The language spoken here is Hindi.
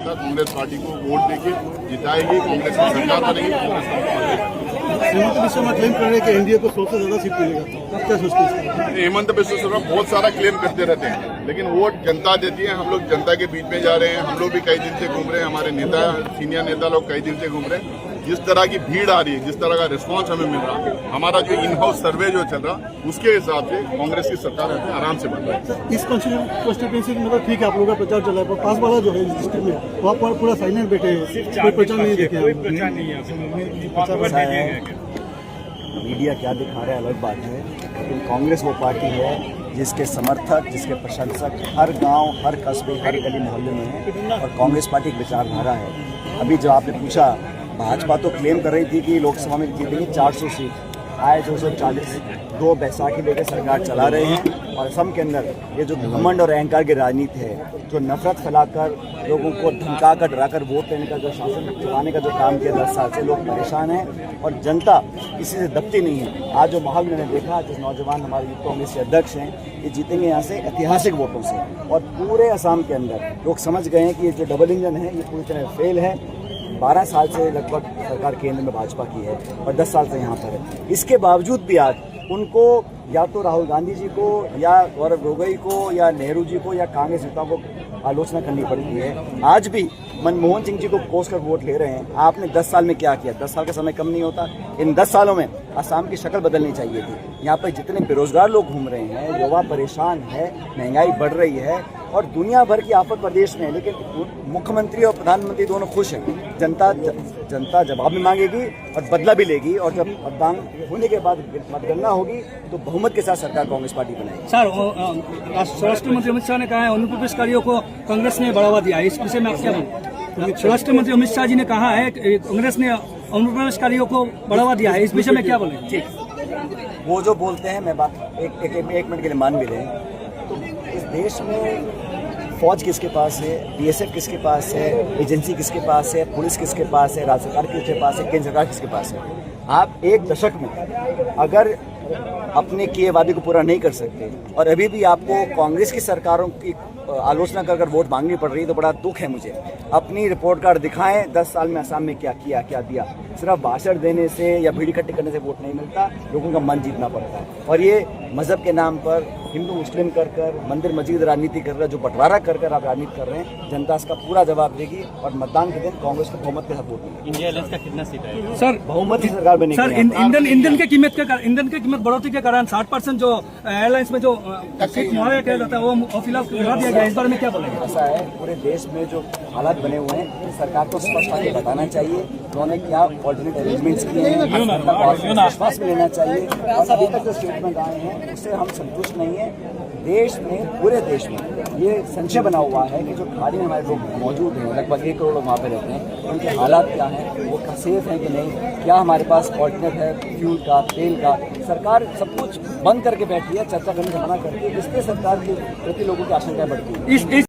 जनता कांग्रेस पार्टी को वोट देके जिताएगी, कांग्रेस की सरकार बनेगी, कांग्रेस का हेमंत बिश्व शर्मा क्लेम कर रहे हैं कि एनडीए को 100 से ज्यादा सीट मिलेगा, आप क्या सोचते हैं? हेमंत बिश्व शर्मा बहुत सारा क्लेम करते रहते हैं, लेकिन वोट जनता देती है। हम लोग जनता के बीच में जा रहे हैं, हम लोग भी कई दिन से घूम रहे हैं, हमारे नेता सीनियर नेता लोग कई दिन से घूम रहे हैं। जिस तरह की भीड़ आ रही है, जिस तरह का रिस्पांस हमें मिल रहा है, हमारा जो इन हाउस सर्वे जो चल रहा उसके हिसाब से कांग्रेस की सरकार है आराम से बन रही है। इस कॉन्स्टिट्यूंसी में मतलब ठीक है, आप लोगों का प्रचार चल रहा है, पर पास वाला जो है डिस्ट्रिक्ट में वहाँ पर पूरा साइलेंट बैठे हैं, कोई प्रचार नहीं देखे। मीडिया क्या दिखा रहा है अलग बात है, लेकिन कांग्रेस वो पार्टी है जिसके समर्थक, जिसके प्रशंसक हर गांव, हर कस्बे, हर गली मोहल्ले में है, और कांग्रेस पार्टी एक विचारधारा है। अभी जो आपने पूछा, भाजपा तो क्लेम कर रही थी कि लोकसभा में जीतेंगे 400 सीट, आए 240, 2 बैसाखी लेकर सरकार चला रहे हैं। और असम के अंदर ये जो घमंड और अहंकार की राजनीति है, जो नफरत फैलाकर लोगों को धमका कर डराकर वोट लेने का जो शासन चलाने का जो काम किया 10 साल से, लोग परेशान हैं और जनता किसी से दबती नहीं है। आज जो माहौल मैंने देखा, जो नौजवान हमारे यूथ कांग्रेस के अध्यक्ष हैं, ये जीतेंगे यहाँ से ऐतिहासिक वोटों से। और पूरे असम के अंदर लोग समझ गए हैं कि ये जो डबल इंजन है ये पूरी तरह फेल है। 12 साल से लगभग सरकार केंद्र में भाजपा की है और 10 साल से यहाँ पर है। इसके बावजूद भी आज उनको या तो राहुल गांधी जी को या गौरव गोगोई को या नेहरू जी को या कांग्रेस नेताओं को आलोचना करनी पड़ती है। आज भी मनमोहन सिंह जी को कोस कर वोट ले रहे हैं। आपने 10 साल में क्या किया? 10 साल का समय कम नहीं होता। इन 10 सालों में असम की शक्ल बदलनी चाहिए थी। यहाँ पर जितने बेरोजगार लोग घूम रहे हैं, युवा परेशान है, महंगाई बढ़ रही है और दुनिया भर की आफत प्रदेश में है, लेकिन मुख्यमंत्री और प्रधानमंत्री दोनों खुश हैं। जनता जवाब भी मांगेगी और बदला भी लेगी, और जब मतदान होने के बाद मतगणना होगी तो बहुमत के साथ सरकार कांग्रेस पार्टी बनाएगी। सर, स्वराष्ट्र मंत्री अमित शाह ने कहा है अनुप्रवेशकारियों को कांग्रेस ने बढ़ावा दिया है, इस विषय में आप क्या बोलेंगे? स्वराष्ट्र मंत्री अमित शाह जी ने कहा है कांग्रेस ने अनुप्रवेशकारियों को बढ़ावा दिया है, इस विषय में क्या बोलेंगे? वो जो बोलते हैं, मैं बात एक मिनट के लिए मान भी लें, तो इस देश में फौज किसके पास है, बीएसएफ किसके पास है, एजेंसी किसके पास है, पुलिस किसके पास है, राज्य सरकार किसके पास है, केंद्र सरकार किसके पास है? आप एक दशक में अगर अपने किए वादे को पूरा नहीं कर सकते और अभी भी आपको कांग्रेस की सरकारों की आलोचना कर वोट मांगनी पड़ रही है, तो बड़ा दुख है मुझे। अपनी रिपोर्ट कार्ड दिखाएं, 10 साल में असम में क्या किया, क्या दिया। सिर्फ भाषण देने से या भीड़ इकट्ठी करने से वोट नहीं मिलता, लोगों का मन जीतना पड़ता है। और ये मजहब के नाम पर हिंदू मुस्लिम कर मंदिर मस्जिद राजनीति कर रहे हैं, जो बंटवारा कर आप राजनीति कर रहे हैं, जनता इसका पूरा जवाब देगी और मतदान के दिन कांग्रेस को बहुमत के साथ वोट मिलेगी। इंडिया अलायंस का कितना सीट है सर? बहुमत की सरकार बनेगी। सर, ईंधन की कीमत बढ़ोतरी के कारण 60% जो एयरलाइंस में जो सीट मुहैया किया जाता है वो फिलहाल गिरा दिया गया, इस बारे में क्या बोलेंगे? ऐसा है, पूरे देश में जो हालात बने हुए हैं, सरकार को स्पष्ट आगे बताना चाहिए उन्होंने क्या ऑल्टरनेट अरेंजमेंट्स किए हैं, विश्वास में लेना चाहिए। और अभी तक जो स्टेटमेंट आए हैं उससे हम संतुष्ट नहीं है। देश में, पूरे देश में ये संशय बना हुआ है कि जो खाड़ी में हमारे लोग मौजूद हैं, लगभग 1 करोड़ लोग वहाँ पे रहते हैं, उनके हालात क्या हैं, वो सेफ हैं कि नहीं, क्या हमारे पास ऑल्टरनेट है फ्यूल का, तेल का। सरकार सब कुछ बंद करके बैठी है, चर्चा करने से मना करती है, जिससे सरकार के प्रति लोगों की आशंकाएं बढ़ती है।